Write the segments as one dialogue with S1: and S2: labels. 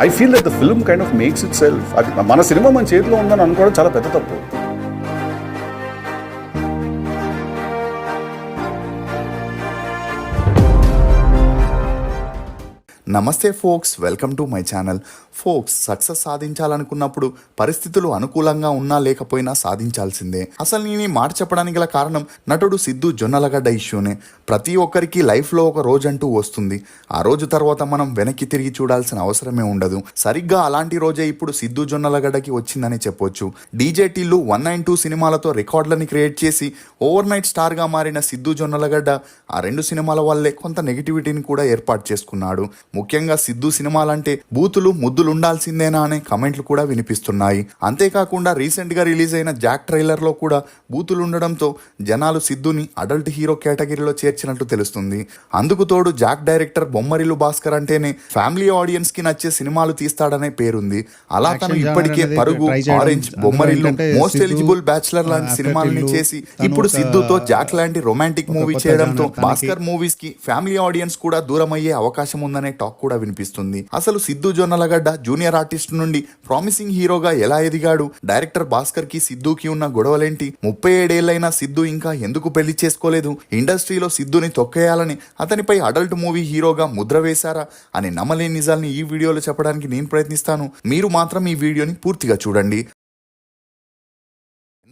S1: I feel that the film kind of makes it self. అది మన cinema మన చేతిలో ఉందని అనుకోవడం చాలా పెద్ద తప్పు.
S2: నమస్తే folks, welcome to my channel. Folks, success సాధించాలనుకున్నప్పుడు పరిస్థితులు అనుకూలంగా ఉన్నా లేకపోయినా సాధించాల్సిందే. అసలు నేను ఈ మాట చెప్పడానికి గల కారణం నటుడు సిద్ధు జొన్నలగడ్డ ఇష్యూనే. ప్రతి ఒక్కరికి లైఫ్లో ఒక రోజు అంటూ వస్తుంది. ఆ రోజు తర్వాత మనం వెనక్కి తిరిగి చూడాల్సిన అవసరమే ఉండదు. సరిగ్గా అలాంటి రోజే ఇప్పుడు సిద్ధు జొన్నలగడ్డకి వచ్చిందని చెప్పొచ్చు. డీజేటీలు 192 సినిమాలతో రికార్డులని క్రియేట్ చేసి ఓవర్ నైట్ స్టార్గా మారిన సిద్ధు జొన్నలగడ్డ ఆ 2 సినిమాల వల్లే కొంత నెగిటివిటీని కూడా ఏర్పాటు చేసుకున్నాడు. ముఖ్యంగా సిద్ధు సినిమాలంటే బూతులు ముద్దులు ఉండాల్సిందేనా అనే కమెంట్లు కూడా వినిపిస్తున్నాయి. అంతేకాకుండా రీసెంట్ గా రిలీజ్ అయిన జాక్ ట్రైలర్ లో కూడా బూతులు ఉండడంతో జనాలు సిద్ధుని అడల్ట్ హీరో కేటగిరీలో చేర్చినట్టు తెలుస్తుంది. అందుకు తోడు జాక్ డైరెక్టర్ బొమ్మరిల్లు భాస్కర్ అంటేనే ఫ్యామిలీ ఆడియన్స్ కి నచ్చే సినిమాలు తీస్తాడనే పేరుంది. అలా తను ఇప్పటికే పరుగు, orange, Bommarillu, most eligible bachelor లాంటి సినిమాలని చేసి ఇప్పుడు సిద్ధుతో జాక్ లాంటి రొమాంటిక్ మూవీ చేయడంతో భాస్కర్ మూవీస్ కి ఫ్యామిలీ ఆడియన్స్ కూడా దూరం అయ్యే అవకాశం ఉందనే టాక్ కూడా వినిపిస్తుంది. అసలు సిద్ధు జొన్నలగడ్డ జూనియర్ ఆర్టిస్ట్ నుండి ప్రామిసింగ్ హీరోగా ఎలా ఎదిగాడు? డైరెక్టర్ భాస్కర్ కి సిద్ధుకి ఉన్న గొడవలేంటి? 37 ఏళ్లైనా సిద్ధు ఇంకా ఎందుకు పెళ్లి చేసుకోలేదు? ఇండస్ట్రీలో సిద్ధుని తొక్కేయాలని అతనిపై అడల్ట్ మూవీ హీరోగా ముద్ర వేశారా అని నమ్మలేని నిజాల్ని ఈ వీడియోలో చెప్పడానికి నేను ప్రయత్నిస్తాను. మీరు మాత్రం ఈ వీడియోని పూర్తిగా చూడండి.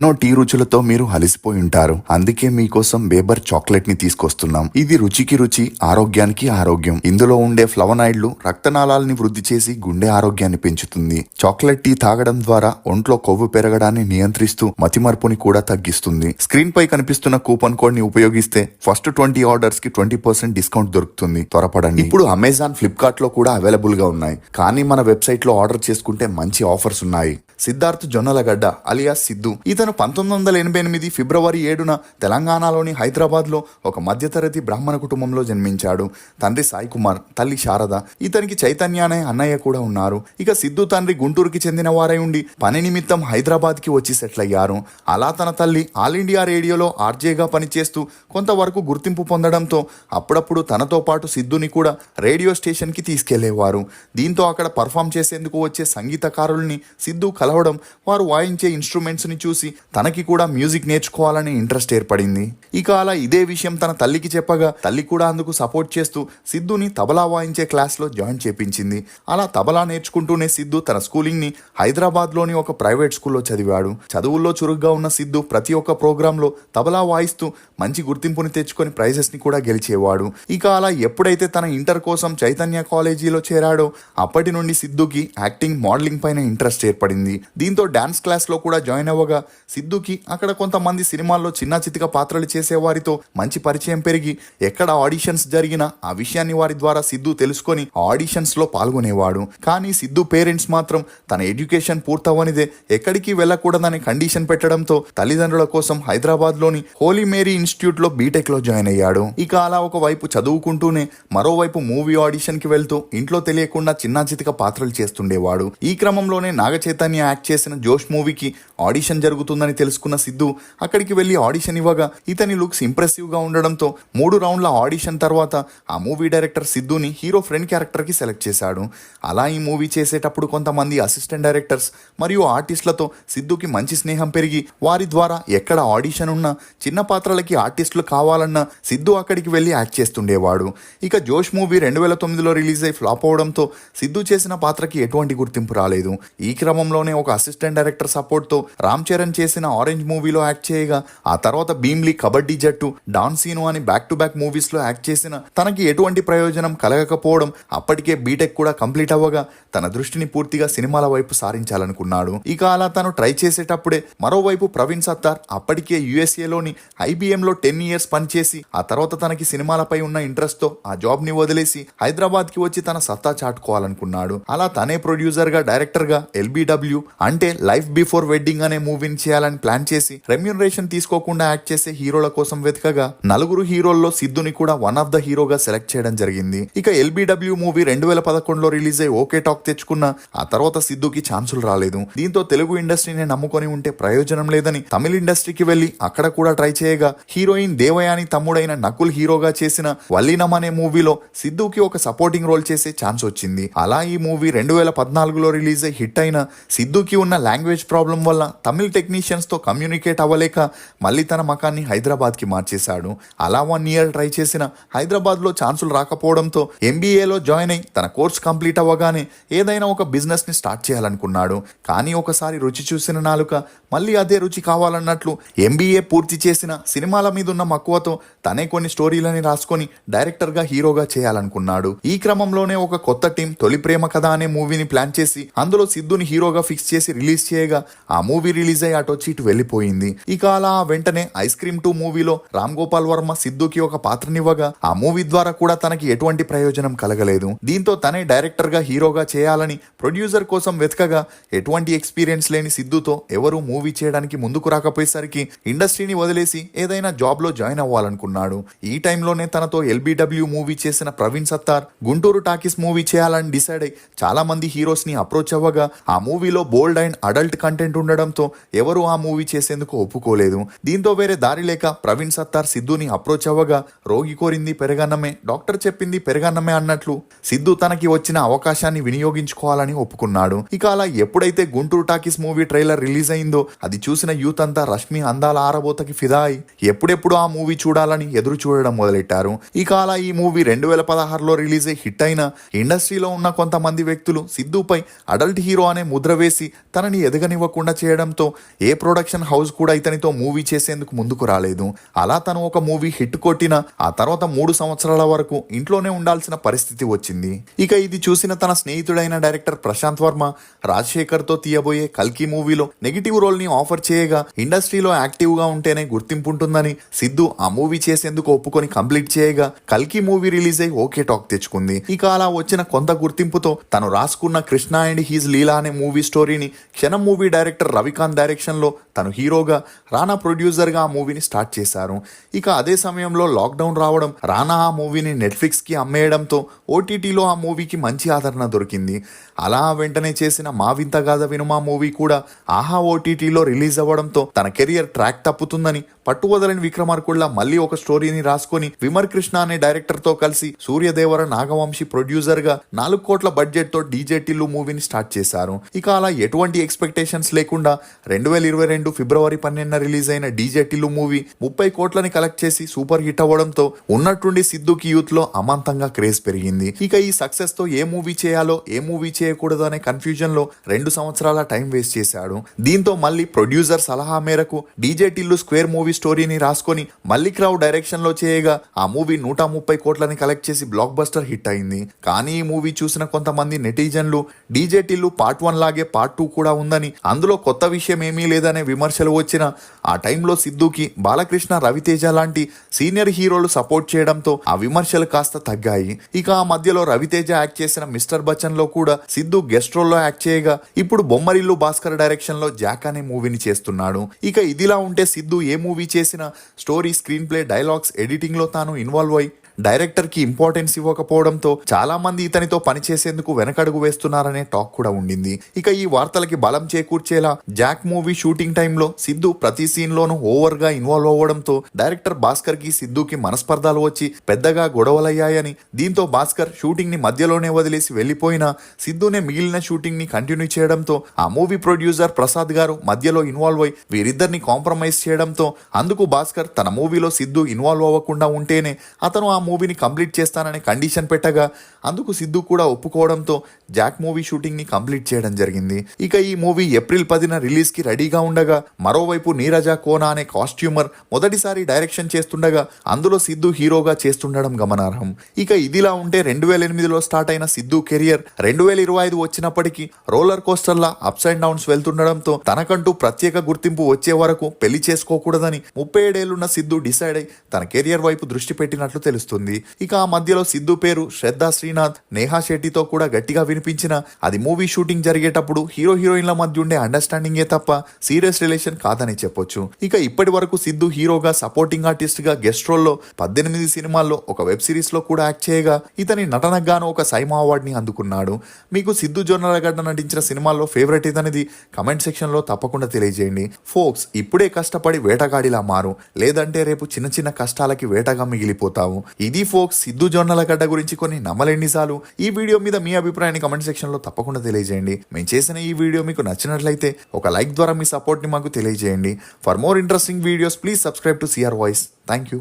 S2: ఎన్నో టీ రుచులతో మీరు అలసిపోయి ఉంటారు. అందుకే మీకోసం బేబర్ చాక్లెట్ ని తీసుకొస్తున్నాం. ఇది రుచికి రుచి, ఆరోగ్యానికి ఆరోగ్యం. ఇందులో ఉండే ఫ్లవనాయిడ్లు రక్తనాళాలని వృద్ధి చేసి గుండె ఆరోగ్యాన్ని పెంచుతుంది. చాక్లెట్ టీ తాగడం ద్వారా ఒంట్లో కొవ్వు పెరగడాన్ని నియంత్రిస్తూ మతిమరుపుని కూడా తగ్గిస్తుంది. స్క్రీన్ పై కనిపిస్తున్న కూపన్ కోడ్ ని ఉపయోగిస్తే ఫస్ట్ 20 ఆర్డర్స్ కి 20% డిస్కౌంట్ దొరుకుతుంది. త్వరపడండి. ఇప్పుడు అమెజాన్, ఫ్లిప్కార్ట్ లో కూడా అవైలబుల్ గా ఉన్నాయి. కానీ మన వెబ్సైట్ లో ఆర్డర్ చేసుకుంటే మంచి ఆఫర్స్ ఉన్నాయి. సిద్ధార్థ్ జొన్నలగడ్డ అలియాస్ సిద్ధు. ఇతను 1988 ఫిబ్రవరి 7న తెలంగాణలోని హైదరాబాద్ లో ఒక మధ్యతరగతి బ్రాహ్మణ కుటుంబంలో జన్మించాడు. తండ్రి సాయి కుమార్, తల్లి శారద. ఇతనికి చైతన్య అనే అన్నయ్య కూడా ఉన్నారు. ఇక సిద్ధు తండ్రి గుంటూరుకి చెందిన వారై ఉండి పని నిమిత్తం హైదరాబాద్ కి వచ్చి సెటిల్ అయ్యారు. అలా తన తల్లి ఆల్ ఇండియా రేడియోలో ఆర్జేగా పనిచేస్తూ కొంతవరకు గుర్తింపు పొందడంతో అప్పుడప్పుడు తనతో పాటు సిద్ధుని కూడా రేడియో స్టేషన్ కి తీసుకెళ్లేవారు. దీంతో అక్కడ పర్ఫామ్ చేసేందుకు వచ్చే సంగీతకారుల్ని సిద్ధు కలవడం, వారు వాయించే ఇన్స్ట్రుమెంట్స్ ని చూసి తనకి కూడా మ్యూజిక్ నేర్చుకోవాలనే ఇంట్రెస్ట్ ఏర్పడింది. ఇక అలా ఇదే విషయం తన తల్లికి చెప్పగా తల్లి కూడా అందుకు సపోర్ట్ చేస్తూ సిద్ధుని తబలా వాయించే క్లాస్ లో జాయిన్ చేపించింది. అలా తబలా నేర్చుకుంటూనే సిద్ధు తన స్కూలింగ్ ని హైదరాబాద్ లోని ఒక ప్రైవేట్ స్కూల్లో చదివాడు. చదువుల్లో చురుగ్గా ఉన్న సిద్ధు ప్రతి ఒక్క ప్రోగ్రామ్ లో తబలా వాయిస్తూ మంచి గుర్తింపుని తెచ్చుకొని ప్రైజెస్ ని కూడా గెలిచేవాడు. ఇక అలా ఎప్పుడైతే తన ఇంటర్ కోసం చైతన్య కాలేజీలో చేరాడో అప్పటి నుండి సిద్ధుకి యాక్టింగ్, మోడలింగ్ పైన ఇంట్రెస్ట్ ఏర్పడింది. దీంతో డాన్స్ క్లాస్ లో కూడా జాయిన్ అవ్వగా సిద్ధుకి అక్కడ కొంతమంది సినిమాల్లో చిన్న చితిక పాత్రలు చేసేవారితో మంచి పరిచయం పెరిగి ఎక్కడ ఆడిషన్స్ జరిగినా ఆ విషయాన్ని వారి ద్వారా సిద్ధు తెలుసుకొని ఆడిషన్స్ లో పాల్గొనేవాడు. కానీ సిద్ధు పేరెంట్స్ మాత్రం తన ఎడ్యుకేషన్ పూర్తవనిదే ఎక్కడికి వెళ్ళకూడదని కండిషన్ పెట్టడంతో తల్లిదండ్రుల కోసం హైదరాబాద్ లోని హోలీ మేరీ ఇన్స్టిట్యూట్ లో బీటెక్ లో జాయిన్ అయ్యాడు. ఇక అలా ఒకవైపు చదువుకుంటూనే మరోవైపు మూవీ ఆడిషన్ కి వెళ్తూ ఇంట్లో తెలియకుండా చిన్న చితిక పాత్రలు చేస్తుండేవాడు. ఈ క్రమంలోనే నాగ చైతన్య యాక్ట్ చేసిన జోష్ మూవీకి ఆడిషన్ జరుగుతుందని తెలుసుకున్న సిద్ధు అక్కడికి వెళ్లి ఆడిషన్ ఇవ్వగా ఇతని లుక్స్ ఇంప్రెసివ్ గా ఉండడంతో 3 రౌండ్ల ఆడిషన్ తర్వాత ఆ మూవీ డైరెక్టర్ సిద్ధుని హీరో ఫ్రెండ్ క్యారెక్టర్ కి సెలెక్ట్ చేశాడు. అలా ఈ మూవీ చేసేటప్పుడు కొంతమంది అసిస్టెంట్ డైరెక్టర్స్ మరియు ఆర్టిస్టులతో సిద్ధుకి మంచి స్నేహం పెరిగి వారి ద్వారా ఎక్కడ ఆడిషన్ ఉన్నా చిన్న పాత్రలకి ఆర్టిస్టులు కావాలన్నా సిద్ధు అక్కడికి వెళ్లి యాక్ట్ చేస్తుండేవాడు. ఇక జోష్ మూవీ 2009లో రిలీజ్ అయి ఫ్లాప్ అవడంతో సిద్ధు చేసిన పాత్రకి ఎటువంటి గుర్తింపు రాలేదు. ఈ క్రమంలోనే ఒక అసిస్టెంట్ డైరెక్టర్ సపోర్ట్ తో రామ్ చరణ్ చేసిన ఆరెంజ్ మూవీలో యాక్ట్ చేయగా ఆ తర్వాత భీమ్లీ, కబడ్డీ జట్టు, డాన్ సీను అని బ్యాక్ టు బ్యాక్ మూవీస్ లో యాక్ట్ చేసిన తనకి ఎటువంటి ప్రయోజనం కలగకపోవడం, అప్పటికే బీటెక్ కూడా కంప్లీట్ అవ్వగా తన దృష్టిని పూర్తిగా సినిమాల వైపు సారించాలనుకున్నాడు. ఇక అలా తను ట్రై చేసేటప్పుడే మరోవైపు ప్రవీణ్ సత్తార్ అప్పటికే యుఎస్ఏలోని IBM లో 10 years పనిచేసి ఆ తర్వాత తనకి సినిమాలపై ఉన్న ఇంట్రెస్ట్ తో ఆ జాబ్ ని వదిలేసి హైదరాబాద్ కి వచ్చి తన సత్తా చాటుకోవాలనుకున్నాడు. అలా తనే ప్రొడ్యూసర్ గా, డైరెక్టర్ గా LBW, LBW అంటే లైఫ్ బిఫోర్ వెడ్డింగ్ అనే మూవీని చేయాలని ప్లాన్ చేసి రెమ్యూనరేషన్ తీసుకోకుండా యాక్ట్ చేసే హీరోల కోసం వెతకగా నలుగురు హీరోల్లో సిద్ధుని కూడా వన్ ఆఫ్ ద హీరోగా సెలెక్ట్ చేయడం జరిగింది. ఇక LBW మూవీ 2011లో రిలీజ్ అయ్యి ఓకే టాక్ తెచ్చుకున్న ఆ తర్వాత సిద్ధుకి ఛాన్సులు రాలేదు. దీంతో తెలుగు ఇండస్ట్రీని నమ్ముకొని ఉంటే ప్రయోజనం లేదని తమిళ ఇండస్ట్రీకి వెళ్లి అక్కడ కూడా ట్రై చేయగా హీరోయిన్ దేవయాని తమ్ముడైన నకుల్ హీరోగా చేసిన వల్లీనం అనే మూవీలో సిద్ధుకి ఒక సపోర్టింగ్ రోల్ చేసే ఛాన్స్ వచ్చింది. అలా ఈ మూవీ 2014లో రిలీజ్ అయ్యి హిట్ అయిన సిద్ధుకి ఉన్న లాంగ్వేజ్ ప్రాబ్లం వల్ల తమిళ టెక్నీషియన్స్ తో కమ్యూనికేట్ అవ్వలేక మళ్ళీ తన మకాన్ని హైదరాబాద్ కి మార్చేశాడు. అలా 1 year ట్రై చేసిన హైదరాబాద్ లో ఛాన్సులు రాకపోవడంతో MBAలో జాయిన్ అయి తన కోర్స్ కంప్లీట్ అవ్వగానే ఏదైనా ఒక బిజినెస్ ని స్టార్ట్ చేయాలనుకున్నాడు. కానీ ఒకసారి రుచి చూసిన నాలుక మళ్ళీ అదే రుచి కావాలన్నట్లు MBA పూర్తి చేసిన సినిమాల మీద ఉన్న మక్కువతో తనే కొన్ని స్టోరీలని రాసుకొని డైరెక్టర్ గా హీరోగా చేయాలనుకున్నాడు. ఈ క్రమంలోనే ఒక కొత్త టీం తొలి ప్రేమ కథ అనే మూవీని ప్లాన్ చేసి అందులో సిద్ధుని హీరోగా ఫిక్స్ చేసి రిలీజ్ చేయగా ఆ మూవీ రిలీజ్ అయ్యి అటొచ్చి ఇటు వెళ్లిపోయింది. ఇక అలా వెంటనే ఐస్ క్రీమ్ 2 మూవీలో రామ్ గోపాల్ వర్మ సిద్ధుకి ఒక పాత్రనివ్వగా ఆ మూవీ ద్వారా కూడా తనకి ఎటువంటి ప్రయోజనం కలగలేదు. దీంతో తనే డైరెక్టర్ గా హీరోగా చేయాలని ప్రొడ్యూసర్ కోసం వెతకగా ఎటువంటి ఎక్స్పీరియన్స్ లేని సిద్ధుతో ఎవరూ మూవీ చేయడానికి ముందుకు రాకపోయేసరికి ఇండస్ట్రీని వదిలేసి ఏదైనా జాబ్ లో జాయిన్ అవ్వాలనుకున్నాడు. ఈ టైంలోనే తనతో LBW మూవీ చేసిన ప్రవీణ్ సత్తార్ గుంటూరు టాకీస్ మూవీ చేయాలని డిసైడ్ అయి చాలా మంది హీరోస్ ని అప్రోచ్ అవ్వగా ఆ మూవీలో బోల్డ్ అండ్ అడల్ట్ కంటెంట్ ఉండడంతో ఎవరు ఆ మూవీ చేసేందుకు ఒప్పుకోలేదు. దీంతో వేరే దారి లేక ప్రవీణ్ సత్తార్ సిద్ధుని అప్రోచ్ అవ్వగా రోగి కోరింది పెరగన్నమే, డాక్టర్ చెప్పింది పెరగన్నమే అన్నట్లు సిద్ధు తనకి వచ్చిన అవకాశాన్ని వినియోగించుకోవాలని ఒప్పుకున్నాడు. ఇక అలా ఎప్పుడైతే Guntur talkies movie trailer release అయిందో అది చూసిన యూత్ అంతా రష్మి అందాల ఆరబోతకి ఫిదా అయి ఎప్పుడెప్పుడు ఆ మూవీ చూడాలని ఎదురు చూడడం మొదలెట్టారు. ఇక అలా ఈ మూవీ 2016లో రిలీజ్ అయి హిట్ అయిన ఇండస్ట్రీలో ఉన్న కొంతమంది వ్యక్తులు సిద్ధుపై అడల్ట్ హీరో అనే ముద్ర వేసి తనని ఎదగనివ్వకుండా చేయడంతో ఏ ప్రొడక్షన్ హౌస్ కూడా ఇతనితో మూవీ చేసేందుకు ముందుకు రాలేదు. అలా తను ఒక మూవీ హిట్ కొట్టిన ఆ తర్వాత 3 సంవత్సరాల వరకు ఇంట్లోనే ఉండాల్సిన పరిస్థితి వచ్చింది. ఇక ఇది చూసిన తన స్నేహితుడైన డైరెక్టర్ ప్రశాంత్ వర్మ రాజశేఖర్ తో తీయబోయే కల్కి మూవీలో నెగిటివ్ రోల్ ని ఆఫర్ చేయగా ఇండస్ట్రీలో యాక్టివ్ గా ఉంటేనే గుర్తింపు ఉంటుందని సిద్ధు ఆ మూవీ చేసేందుకు ఒప్పుకొని కంప్లీట్ చేయగా కల్కి మూవీ రిలీజ్ అయి ఓకే టాక్ తెచ్చుకుంది. ఇక అలా వచ్చిన కొంత గుర్తింపుతో తను రాసుకున్న కృష్ణ అండ్ హీజ్ లీలా అనే మూవీ స్టోరీని క్షణం మూవీ డైరెక్టర్ రవికాంత్ డైరెక్షన్ లో తను హీరోగా రానా ప్రొడ్యూసర్ గా ఆ మూవీని స్టార్ట్ చేశారు. ఇక అదే సమయంలో లాక్డౌన్ రావడం రానా ఆ మూవీని నెట్ఫ్లిక్స్ కి అమ్మేయడంతో OTTలో ఆ మూవీకి మంచి ఆదరణ దొరికింది. అలా వెంటనే చేసిన మా వింత గాథ వినుమా మూవీ కూడా ఆహా OTTలో రిలీజ్ అవ్వడంతో తన కెరియర్ ట్రాక్ తప్పుతుందని పట్టువదలని విక్రమార్కుల్లా మళ్ళీ ఒక స్టోరీని రాసుకొని విమర్ కృష్ణ అనే డైరెక్టర్ తో కలిసి సూర్యదేవర నాగవంశీ ప్రొడ్యూసర్ గా 4 కోట్ల బడ్జెట్ తో DJ టిల్లు మూవీని స్టార్ట్ చేశారు. ఇక అలా ఎటువంటి ఎక్స్పెక్టేషన్స్ లేకుండా 2022 ఫిబ్రవరి 12న రిలీజ్ అయిన DJ టిల్లు మూవీ 30 కోట్లని కలెక్ట్ చేసి సూపర్ హిట్ అవ్వడంతో ఉన్నట్టుండి సిద్ధుకి యూత్ లో అమాంతంగా క్రేజ్ పెరిగింది. ఇక ఈ సక్సెస్ తో ఏ మూవీ చేయాలో ఏ మూవీ చేయకూడదు అనే కన్ఫ్యూజన్ లో 2 సంవత్సరాల టైం వేస్ట్ చేశాడు. దీంతో మళ్ళీ ప్రొడ్యూసర్ సలహా మేరకు DJ టిల్లు స్క్వేర్ మూవీ స్టోరీని రాసుకొని మల్లిక్ రావు డైరెక్షన్ లో చేయగా ఆ మూవీ 130 కోట్లని కలెక్ట్ చేసి బ్లాక్ బస్టర్ హిట్ అయింది. కానీ ఈ మూవీ చూసిన కొంతమంది నెటిజన్లు DJ టిల్లు పార్ట్ 1 లాగే పార్ట్ 2 కూడా ఉందని అందులో కొత్త విషయం ఏమీ లేదనే విమర్శలు వచ్చిన ఆ టైంలో సిద్ధుకి బాలకృష్ణ రవితేజ లాంటి సీనియర్ హీరోలు సపోర్ట్ చేయడంతో ఆ విమర్శలు కాస్త తగ్గాయి. ఇక ఆ మధ్యలో రవితేజ యాక్ట్ చేసిన మిస్టర్ బచ్చన్ లో కూడా సిద్ధు గెస్ట్ రోల్ లో యాక్ట్ చేయగా ఇప్పుడు బొమ్మరిల్లు భాస్కర్ డైరెక్షన్ లో జాక్ అనే మూవీని చేస్తున్నాడు. ఇక ఇదిలా ఉంటే సిద్ధు ఏ మూవీ చేసిన story, screen play, dialogues, editing లో తాను ఇన్వాల్వ్ అయి డైరెక్టర్ కి ఇంపార్టెన్స్ ఇవ్వకపోవడంతో చాలా మంది ఇతనితో పనిచేసేందుకు వెనకడుగు వేస్తున్నారనే టాక్ కూడా ఉండింది. ఇక ఈ వార్తలకి బలం చేకూర్చేలా జాక్ మూవీ షూటింగ్ టైంలో సిద్ధు ప్రతి సీన్ లోనూ ఓవర్ గా ఇన్వాల్వ్ అవ్వడంతో డైరెక్టర్ భాస్కర్ కి సిద్ధుకి మనస్పర్ధాలు వచ్చి పెద్దగా గొడవలయ్యాయని, దీంతో భాస్కర్ షూటింగ్ ని మధ్యలోనే వదిలేసి వెళ్లిపోయినా సిద్ధునే మిగిలిన షూటింగ్ ని కంటిన్యూ చేయడంతో ఆ మూవీ ప్రొడ్యూసర్ ప్రసాద్ గారు మధ్యలో ఇన్వాల్వ్ అయి వీరిద్దరిని కాంప్రమైజ్ చేయడంతో అందుకు భాస్కర్ తన మూవీలో సిద్ధు ఇన్వాల్వ్ అవ్వకుండా ఉంటేనే అతను ఆ మూవీని కంప్లీట్ చేస్తాననే కండిషన్ పెట్టగా అందుకు సిద్ధు కూడా ఒప్పుకోవడంతో జాక్ మూవీ షూటింగ్ ని కంప్లీట్ చేయడం జరిగింది. ఇక ఈ మూవీ ఏప్రిల్ 10న రిలీజ్ కి రెడీగా ఉండగా మరోవైపు నీరజ కోనా అనే కాస్ట్యూమర్ మొదటిసారి డైరెక్షన్ చేస్తుండగా అందులో సిద్ధు హీరోగా చేస్తుండడం గమనార్హం. ఇక ఇదిలా ఉంటే 2008లో స్టార్ట్ అయిన సిద్ధు కెరియర్ 2025 వచ్చినప్పటికీ రోలర్ కోస్టర్ లా అప్స్ అండ్ డౌన్స్ వెళ్తుండడంతో తనకంటూ ప్రత్యేక గుర్తింపు వచ్చే వరకు పెళ్లి చేసుకోకూడదని 37 ఏళ్లున్న సిద్ధు డిసైడ్ అయి తన కెరియర్ వైపు దృష్టి పెట్టినట్లు తెలుస్తుంది. ఉంటుంది. ఇక ఆ మధ్యలో సిద్ధు పేరు శ్రద్ధా శ్రీనాథ్, నేహా శెట్టితో కూడా గట్టిగా వినిపించిన అది మూవీ షూటింగ్ జరిగేటప్పుడు హీరో హీరోయిన్ల మధ్య ఉండే అండర్స్టాండింగే తప్ప సీరియస్ రిలేషన్ కాదని చెప్పొచ్చు. ఇక ఇప్పటి వరకు సిద్ధు హీరోగా, సపోర్టింగ్ ఆర్టిస్ట్ గా, గెస్ట్ రోల్లో 18 సినిమాల్లో, ఒక వెబ్ సిరీస్ లో కూడా యాక్ట్ చేయగా ఇతని నటనకు గాను ఒక సైమా అవార్డ్ ని అందుకున్నాడు. మీకు సిద్ధు జొన్నలగడ్డ నటించిన సినిమాల్లో ఫేవరెట్ ఏదనేది కమెంట్ సెక్షన్ లో తప్పకుండా తెలియజేయండి. ఫోక్స్, ఇప్పుడే కష్టపడి వేటగాడిలా మారు, లేదంటే రేపు చిన్న చిన్న కష్టాలకి వేటగా మిగిలిపోతావు. ఇది ఫోక్స్ సిద్ధు జొన్నలగడ్డ గురించి కొన్ని నమ్మలేనిసాలు. ఈ వీడియో మీద మీ అభిప్రాయాన్ని కమెంట్ సెక్షన్ లో తప్పకుండా తెలియజేయండి. మేము చేసిన ఈ వీడియో మీకు నచ్చినట్లయితే ఒక లైక్ ద్వారా మీ సపోర్ట్ ని మాకు తెలియజేయండి. For more interesting videos please subscribe to CR voice. Thank you.